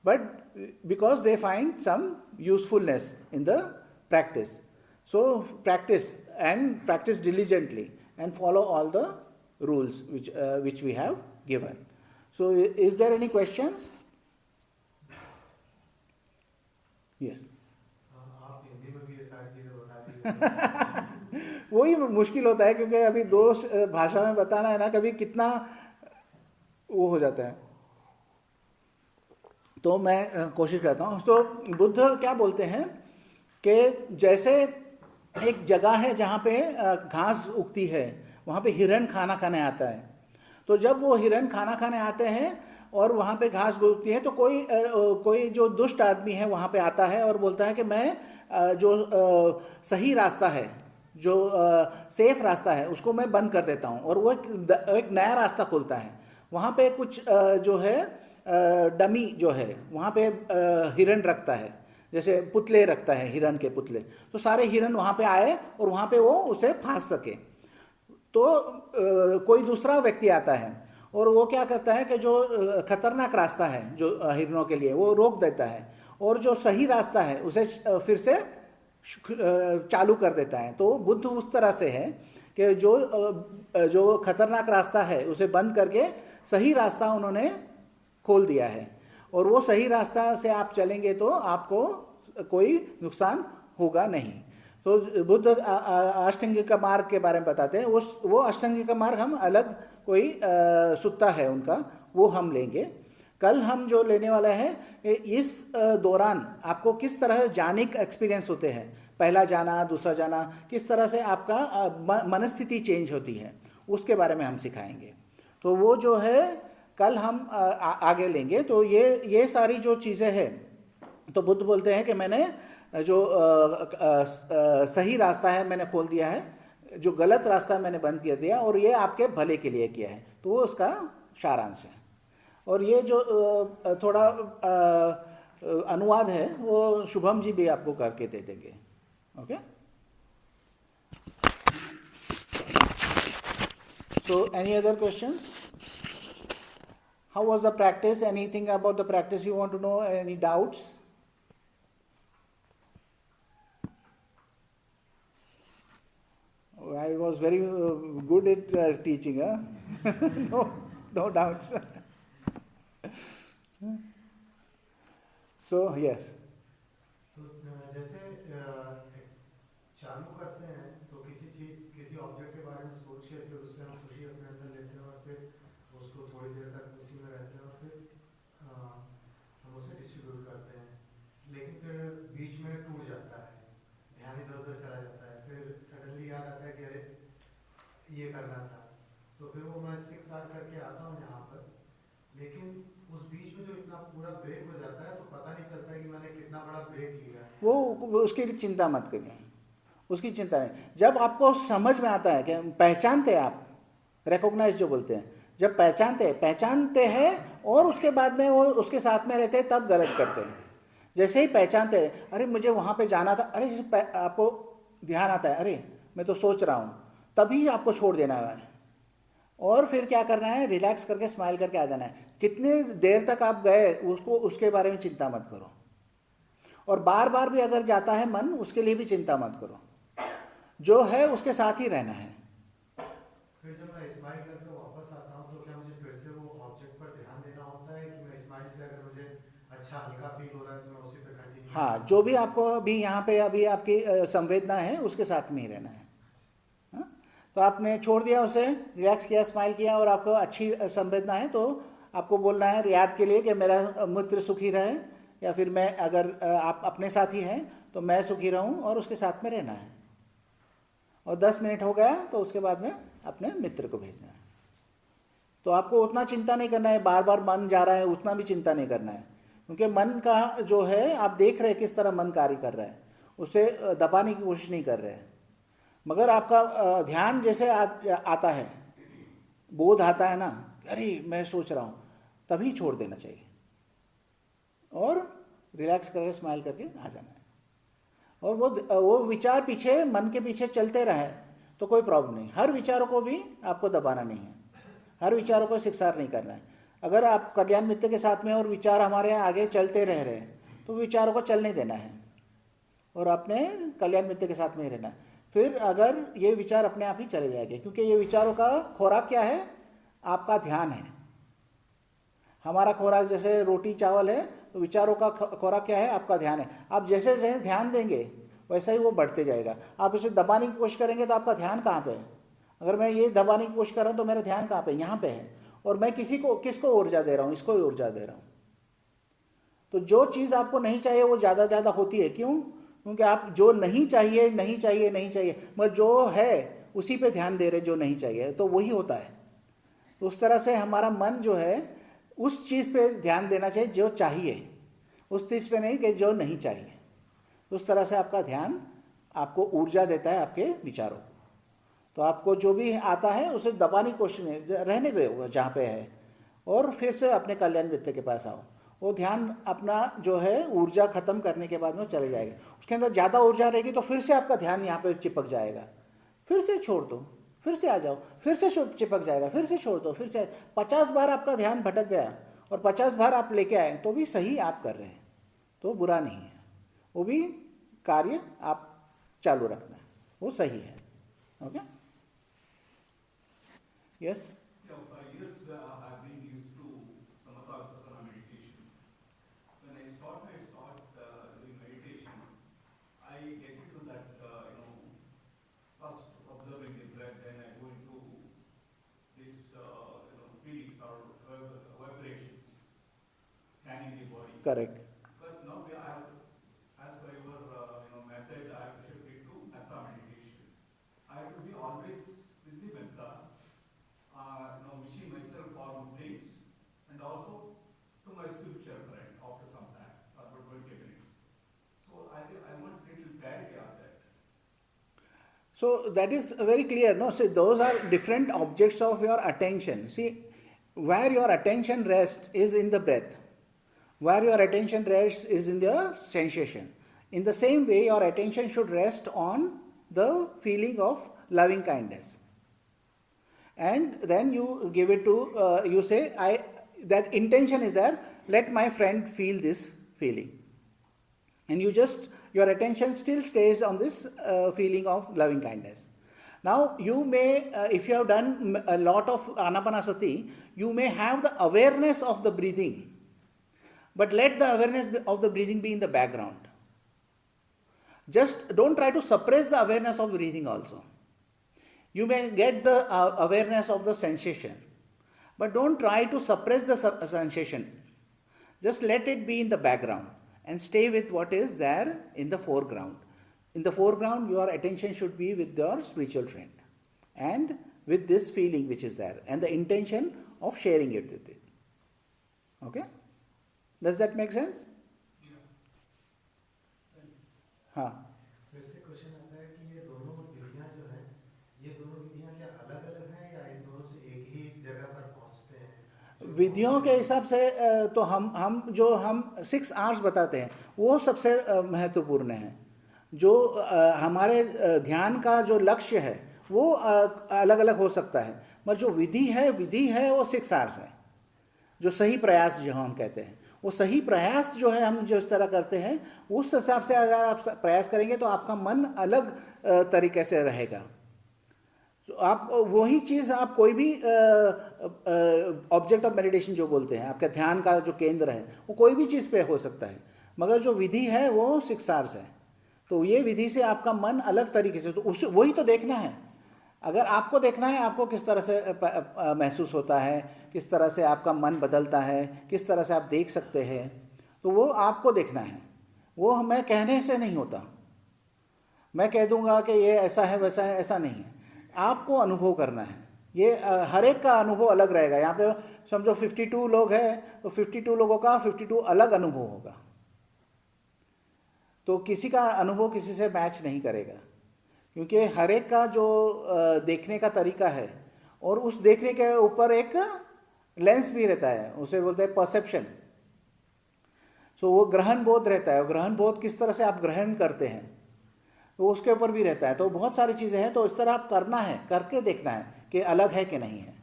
But because they find some usefulness in the practice. So practice, and practice diligently, and follow all the rules which we have given. So is there any questions? Yes. आप हिंदी में भी ये सारी चीजें बता दी। वही मुश्किल होता है, क्योंकि अभी दो भाषा में बताना है ना, कभी कितना वो हो जाता है। तो मैं कोशिश करता हूँ। तो बुद्ध क्या बोलते हैं कि जैसे एक जगह है जहाँ पे घास उगती है, वहाँ पे हिरन खाना खाने आता है। तो जब वो हिरन खाना खाने आते हैं और वहाँ पे घास उगती है, तो कोई जो दुष्ट आदमी है वहाँ पे आता है और बोलता है कि मैं जो सही रास्ता है, जो सेफ रास्ता है, उसको मैं बंद कर देता हूँ, और वो एक नया रास्ता खोलता है। वहाँ पे कुछ जो है डमी जो है, वहाँ पे हिरन रखता है, जैसे पुतले रखता है, हिरन के पुतले। तो सारे हिरन वहाँ पे आए और वहाँ पे वो उसे फांस सके। तो कोई दूसरा व्यक्ति आता है और वो क्या करता है कि जो खतरनाक रास्ता है जो हिरनों के लिए, वो रोक देता है, और जो सही रास्ता है उसे फिर से चालू कर देता है। तो बुद्ध उस तरह से है कि जो खतरनाक रास्ता है उसे बंद करके सही रास्ता उन्होंने खोल दिया है, और वो सही रास्ता से आप चलेंगे तो आपको कोई नुकसान होगा नहीं। तो बुद्ध अष्टांगिक मार्ग के बारे में बताते हैं। वो अष्टांगिक मार्ग हम अलग कोई सुत्ता है उनका, वो हम लेंगे। कल हम जो लेने वाला है, इस दौरान आपको किस तरह जाने का एक्सपीरियंस होते हैं, पहला जाना, दूसरा जाना, किस तरह से आपका मनस्थिति चेंज होती है, उसके बारे में हम सिखाएंगे। तो वो जो है कल हम आगे लेंगे। तो ये सारी जो चीज़ें हैं, तो बुद्ध बोलते हैं कि मैंने जो सही रास्ता है मैंने खोल दिया है, जो गलत रास्ता मैंने बंद कर दिया, और ये आपके भले के लिए किया है। तो वो उसका सारांश है। और ये जो थोड़ा अनुवाद है वो शुभम जी भी आपको करके दे देंगे। Okay, so any other questions? How was the practice? Anything about the practice you want to know? Any doubts? I was very good at teaching, huh? No doubts. So yes. तो जैसे चालू करते हैं तो किसी ऑब्जेक्ट के बारे में सोच के फिर उससे हम खुशी अपने अंदर लेते हैं, और फिर उसको थोड़ी देर तक उसी में रहते हैं, और फिर हम उसे डिस्ट्रीब्यूट करते हैं। लेकिन फिर बीच में टूट जाता है, ध्यान इधर उधर चला जाता है, फिर सडनली याद आता है कि अरे ये करना था। तो फिर वो मैं 6 आवर करके आता हूँ यहाँ पर, लेकिन उस बीच में जो इतना पूरा ब्रेक हो जाता है तो पता नहीं चलता है कि मैंने कितना बड़ा ब्रेक लिया है। वो उसकी चिंता मत करिए, उसकी चिंता नहीं। जब आपको समझ में आता है कि पहचानते हैं आप, रिकॉग्नाइज जो बोलते हैं, जब पहचानते हैं और उसके बाद में वो उसके साथ में रहते हैं, तब गलत करते हैं। जैसे ही पहचानते हैं, अरे मुझे वहाँ पे जाना था, अरे आपको ध्यान आता है, अरे मैं तो सोच रहा हूँ, तभी आपको छोड़ देना है। और फिर क्या करना है, रिलैक्स करके स्माइल करके आ जाना है। कितने देर तक आप गए उसको, उसके बारे में चिंता मत करो। और बार बार भी अगर जाता है मन, उसके लिए भी चिंता मत करो, जो है उसके साथ ही रहना है। फिर जब मैं स्माइल करके वापस आता हूँ तो क्या मुझे फिर से वो ऑब्जेक्ट पर ध्यान देना होता है कि मैं स्माइल से अगर मुझे अच्छा हल्का फील हो रहा है तो मैं उसी पे कंटिन्यू हाँ, करूँ? जो भी आपको अभी यहाँ पे अभी आपकी संवेदना है उसके साथ में ही रहना है। हाँ? तो आपने छोड़ दिया उसे, रिलैक्स किया, स्माइल किया, और आपको अच्छी संवेदना है तो आपको बोलना है याद के लिए कि मेरा मित्र सुखी रहे, या फिर मैं अगर आप अपने साथी हैं तो मैं सुखी रहूं, और उसके साथ में रहना है। और 10 मिनट हो गया तो उसके बाद में अपने मित्र को भेजना है। तो आपको उतना चिंता नहीं करना है, बार बार मन जा रहा है उतना भी चिंता नहीं करना है, क्योंकि मन का जो है आप देख रहे हैं किस तरह मन कार्य कर रहा है, उसे दबाने की कोशिश नहीं कर रहे हैं। मगर आपका ध्यान जैसे आता है, बोध आता है ना, अरे मैं सोच रहा हूँ, तभी छोड़ देना चाहिए और रिलैक्स करके स्माइल करके आ जाना है। और वो विचार पीछे, मन के पीछे चलते रहे तो कोई प्रॉब्लम नहीं। हर विचारों को भी आपको दबाना नहीं है, हर विचारों को शिक्षार नहीं करना है। अगर आप कल्याण मित्र के साथ में और विचार हमारे आगे चलते रह रहे हैं तो विचारों को चलने देना है और अपने कल्याण मित्र के साथ में ही रहना है। फिर अगर ये विचार अपने आप ही चले जाएंगे, क्योंकि ये विचारों का खोराक क्या है, आपका ध्यान है। हमारा खोराक जैसे रोटी चावल है, तो विचारों का खोराक क्या है, आपका ध्यान है। आप जैसे जैसे ध्यान देंगे वैसा ही वो बढ़ते जाएगा। आप इसे दबाने की कोशिश करेंगे तो आपका ध्यान कहाँ पे है? अगर मैं ये दबाने की कोशिश कर रहा हूँ तो मेरा ध्यान कहाँ पे? यहाँ पे है। और मैं किसको ऊर्जा दे रहा हूँ? इसको ही ऊर्जा दे रहा हूँ। तो जो चीज़ आपको नहीं चाहिए वो ज़्यादा ज़्यादा होती है। क्यों? क्योंकि आप जो नहीं चाहिए नहीं चाहिए नहीं चाहिए, मगर जो है उसी पे ध्यान दे रहे, जो नहीं चाहिए तो वही होता है। तो उस तरह से हमारा मन जो है उस चीज़ पे ध्यान देना चाहिए जो चाहिए, उस चीज़ पे नहीं कि जो नहीं चाहिए। उस तरह से आपका ध्यान आपको ऊर्जा देता है आपके विचारों को। तो आपको जो भी आता है उसे दबाने की कोशिश में रहने दो जहाँ पे है, और फिर से अपने कल्याण मित्र के पास आओ। वो ध्यान अपना जो है ऊर्जा खत्म करने के बाद में चले जाएगा। उसके अंदर ज़्यादा ऊर्जा रहेगी तो फिर से आपका ध्यान यहाँ पे चिपक जाएगा, फिर से छोड़ दो, फिर से आ जाओ, फिर से चिपक जाएगा, फिर से छोड़ दो, फिर से 50 बार आपका ध्यान भटक गया और 50 बार आप लेके आए तो भी सही आप कर रहे हैं, तो बुरा नहीं है। वो भी कार्य आप चालू रखना है, वो सही है। Okay, yes. Yeah, for years I've been used to samatha vipassana meditation. When I start doing meditation, I get into that, first observing the breath, then I go into these, feelings or vibrations, scanning the body. Correct. But now I have, as per your, method, I have shifted to metta meditation. I have to be always with the metta. Wishing myself for good things, and also to my spiritual friend after some time, about 20 minutes. So I want little clarity on that. So that is very clear, no? See, those are different objects of your attention. See, where your attention rests is in the breath. Where your attention rests is in the sensation. In the same way, your attention should rest on the feeling of loving kindness. And then you give it to, you say, that intention is there, let my friend feel this feeling. And your attention still stays on this feeling of loving kindness. Now, you may, if you have done a lot of anapanasati, you may have the awareness of the breathing. But let the awareness of the breathing be in the background. Just don't try to suppress the awareness of breathing also. You may get the awareness of the sensation, but don't try to suppress the sensation. Just let it be in the background and stay with what is there in the foreground. In the foreground, your attention should be with your spiritual friend and with this feeling which is there and the intention of sharing it with it. Okay? Does that make sense? हाँ. फिर से question आता है कि ये दोनों विधियां जो हैं, ये दोनों विधियां क्या अलग-अलग हैं या इन दोनों से एक ही जगह पर पहुंचते हैं? विधियों के हिसाब से तो हम 6 आवर्स बताते हैं वो सबसे महत्वपूर्ण है। जो हमारे ध्यान का जो लक्ष्य है वो अलग अलग हो सकता है, मगर जो विधि है वो 6 आवर्स है। जो सही प्रयास जो हम कहते हैं, वो सही प्रयास जो है हम जिस तरह करते हैं उस हिसाब से अगर आप प्रयास करेंगे तो आपका मन अलग तरीके से रहेगा। तो आप वही चीज़ आप कोई भी ऑब्जेक्ट ऑफ मेडिटेशन जो बोलते हैं, आपका ध्यान का जो केंद्र है वो कोई भी चीज़ पे हो सकता है, मगर जो विधि है वो 6 आवर्स है। तो ये विधि से आपका मन अलग तरीके से, तो उस वही तो देखना है। अगर आपको देखना है आपको किस तरह से महसूस होता है, किस तरह से आपका मन बदलता है, किस तरह से आप देख सकते हैं, तो वो आपको देखना है। वो मैं कहने से नहीं होता, मैं कह दूंगा कि ये ऐसा है वैसा है, ऐसा नहीं है। आपको अनुभव करना है। ये हर एक का अनुभव अलग रहेगा। यहाँ पे समझो 52 लोग हैं तो 52 लोगों का 52 अलग अनुभव होगा। तो किसी का अनुभव किसी से मैच नहीं करेगा, क्योंकि हर एक का जो देखने का तरीका है, और उस देखने के ऊपर एक लेंस भी रहता है, उसे बोलते हैं परसेप्शन। सो वो ग्रहण बोध रहता है। ग्रहण बोध किस तरह से आप ग्रहण करते हैं तो उसके ऊपर भी रहता है। तो बहुत सारी चीज़ें हैं, तो इस तरह आप करना है, करके देखना है कि अलग है कि नहीं है।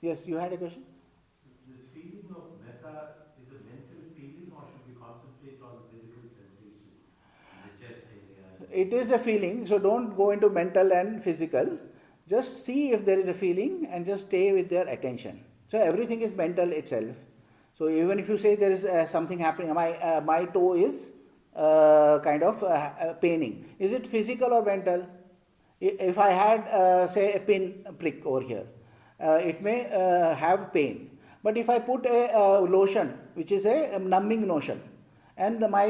Yes, you had a question. This feeling of metta is a mental feeling, or should we concentrate on physical sensations in the chest area? It is a feeling, so don't go into mental and physical. Just see if there is a feeling and just stay with their attention. So everything is mental itself. So even if you say there is something happening, my toe is kind of paining. Is it physical or mental? If I had say a pin prick over here, it may have pain. But if I put a lotion, which is a numbing lotion, and my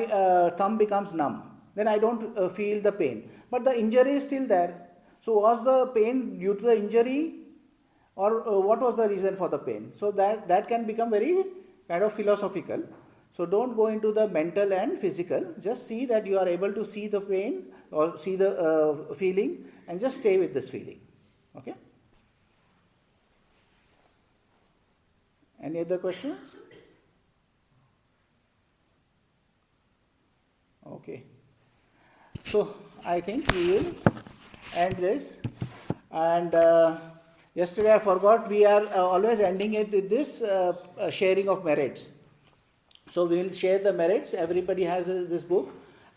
thumb becomes numb, then I don't feel the pain. But the injury is still there. So was the pain due to the injury, or what was the reason for the pain? So that can become very kind of philosophical. So don't go into the mental and physical. Just see that you are able to see the pain or see the feeling, and just stay with this feeling. Okay? Any other questions? Okay. So I think we will end this. And yesterday I forgot, we are always ending it with this sharing of merits. So we will share the merits. Everybody has this book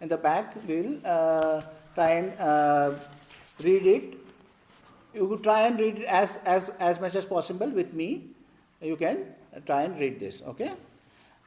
in the back. We will try and read it. You could try and read it as much as possible with me. You can try and read this. Okay.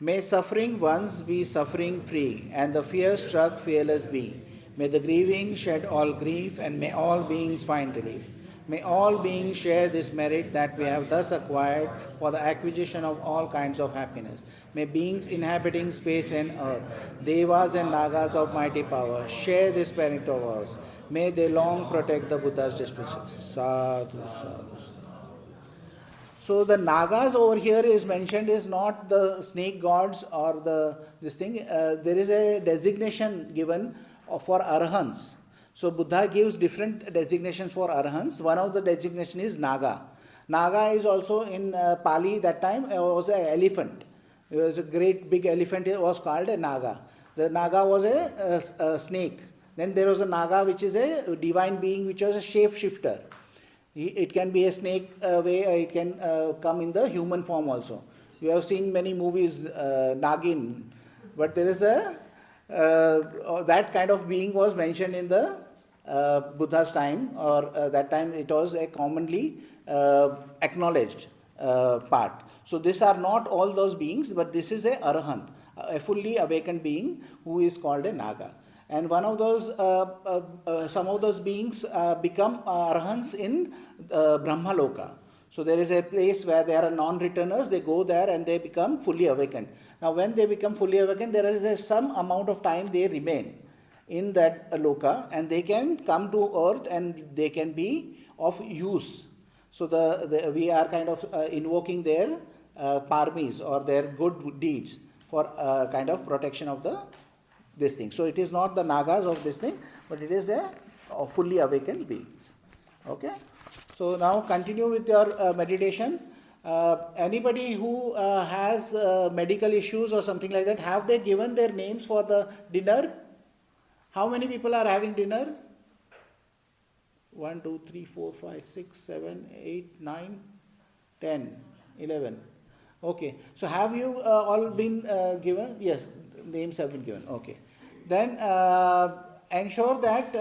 May suffering ones be suffering free, and the fear struck fearless be. May the grieving shed all grief, and may all beings find relief. May all beings share this merit that we have thus acquired for the acquisition of all kinds of happiness. May beings inhabiting space and earth, devas and nagas of mighty power, share this merit of ours. May they long protect the Buddha's dispositions. Sadhu, sadhu. So the nagas over here is mentioned is not the snake gods or this thing. There is a designation given for arahants. So Buddha gives different designations for arahants. One of the designation is naga. Naga is also in Pali that time was an elephant. It was a great big elephant. It was called a naga. The naga was a snake. Then there was a naga which is a divine being which was a shapeshifter. It can be a snake way, or it can come in the human form also. You have seen many movies, Nagin, but there is a that kind of being was mentioned in the Buddha's time, or that time it was a commonly acknowledged part. So these are not all those beings, but this is a arahant, a fully awakened being who is called a naga. And one of those, some of those beings become arahants in Brahmaloka. So there is a place where they are non-returners, they go there and they become fully awakened. Now when they become fully awakened, there is some amount of time they remain in that loka, and they can come to earth and they can be of use. So we are kind of invoking their parmis or their good deeds for kind of protection of this thing. So it is not the nagas of this thing, but it is a fully awakened beings. Okay. So now continue with your meditation. Anybody who has medical issues or something like that, have they given their names for the dinner? How many people are having dinner? 1, 2, 3, 4, 5, 6, 7, 8, 9, 10, 11. Okay. So have you all been given? Yes, names have been given. Okay. Then ensure that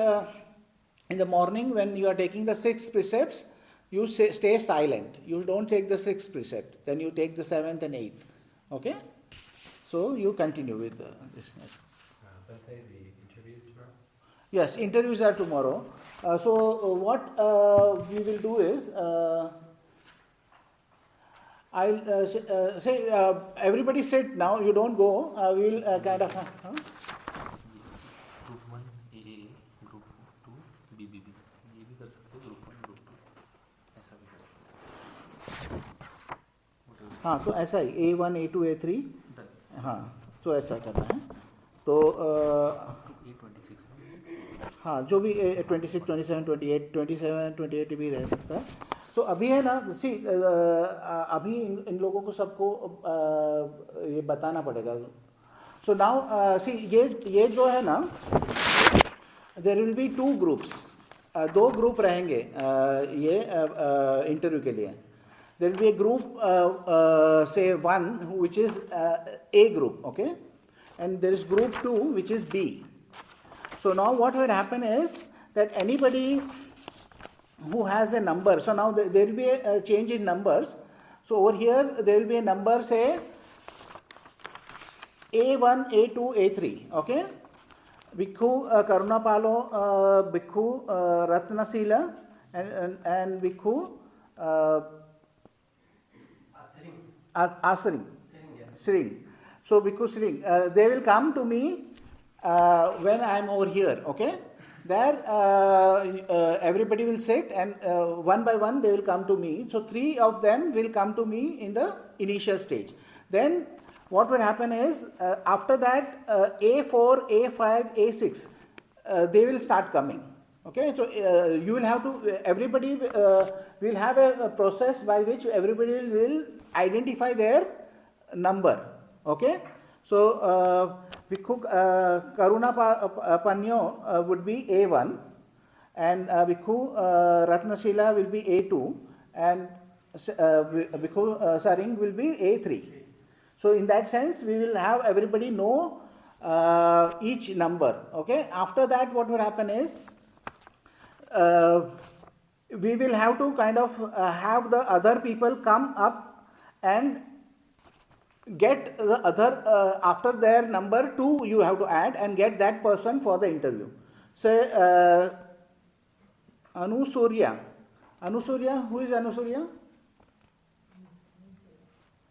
in the morning when you are taking the 6 precepts, you stay silent. You don't take the 6th precept. Then you take the 7th and 8th. Okay. So you continue with this. Let's say the interviews tomorrow. Yes, interviews are tomorrow. What we will do is, I'll say, everybody sit now, you don't go, we'll kind of, group 1 AA, group 2 BBB, ये भी कर सकते हो, group 1 group 2 ऐसा भी कर सकते हो। हाँ, तो ऐसा ही A1, A2, A3, हाँ, तो ऐसा करना है। तो A26 हाँ, जो भी 26, 27, 28, 27, 28 भी रह सकता है। तो अभी है ना, सी अभी इन लोगों को सबको ये बताना पड़ेगा। सो नाउ सी ये जो है ना, there will be 2 groups, 2 group रहेंगे ये इंटरव्यू के लिए। There will be A group से 1 which is A group, okay, and there is group 2 which is B. So now what will happen is that anybody who has a number, so now there will be a change in numbers. So over here there will be a number, say A1, A2, A3, okay. Bhikkhu Karunapalo, Bhikkhu Ratnasila, and Bhikkhu Asring. Sring. So Bhikkhu Sring, they will come to me when I am over here, okay. There everybody will sit, and one by one they will come to me. So 3 of them will come to me in the initial stage. Then what will happen is after that A4, A5, A6 they will start coming. Okay, so you will have to, everybody will have a process by which everybody will identify their number. Okay, so Bhikkhu Karuna Panyo would be A1, and Bhikkhu Ratnashila will be A2, and Bhikkhu Saring will be A3. So in that sense, we will have everybody know each number. Okay, after that what will happen is we will have to kind of have the other people come up and get the other, after their number 2 you have to add and get that person for the interview. Say Anusurya. Anusurya, who is Anusurya?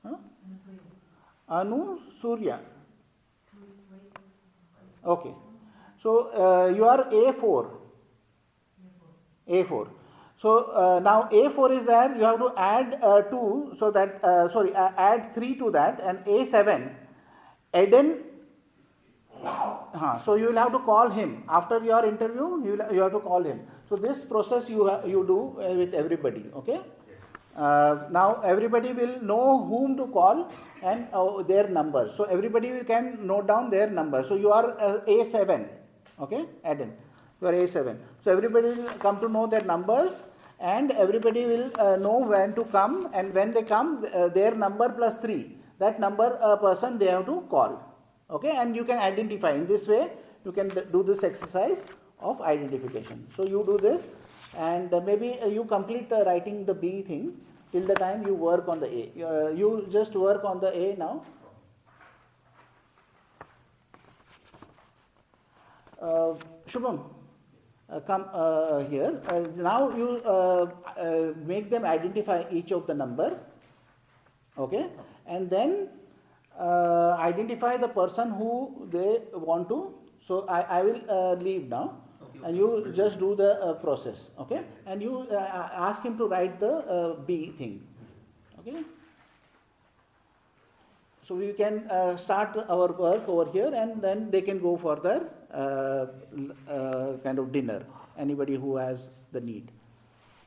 Huh? Anusurya. Okay. So you are A4. A4. So now A4 is there, you have to add 2, so that, add 3 to that, and A7, Eden, so you will have to call him. After your interview, you have to call him. So this process you do with everybody, okay? Now everybody will know whom to call and their numbers. So everybody can note down their number. So you are A7, okay, Eden. You are A7. So everybody will come to know their numbers, and everybody will know when to come, and when they come, their number plus 3. That number person they have to call. Okay, and you can identify. In this way, you can do this exercise of identification. So you do this, and maybe you complete writing the B thing till the time you work on the A. You just work on the A now. Shubham. Come here. Now you make them identify each of the number, okay, and then identify the person who they want to. So I will leave now, okay, and you just do the process, okay, and you ask him to write the B thing, okay. So we can start our work over here, and then they can go for their kind of dinner, anybody who has the need.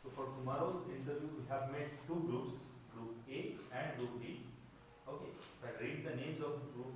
So for tomorrow's interview, we have made 2 groups, group A and group B. Okay, so I read the names of group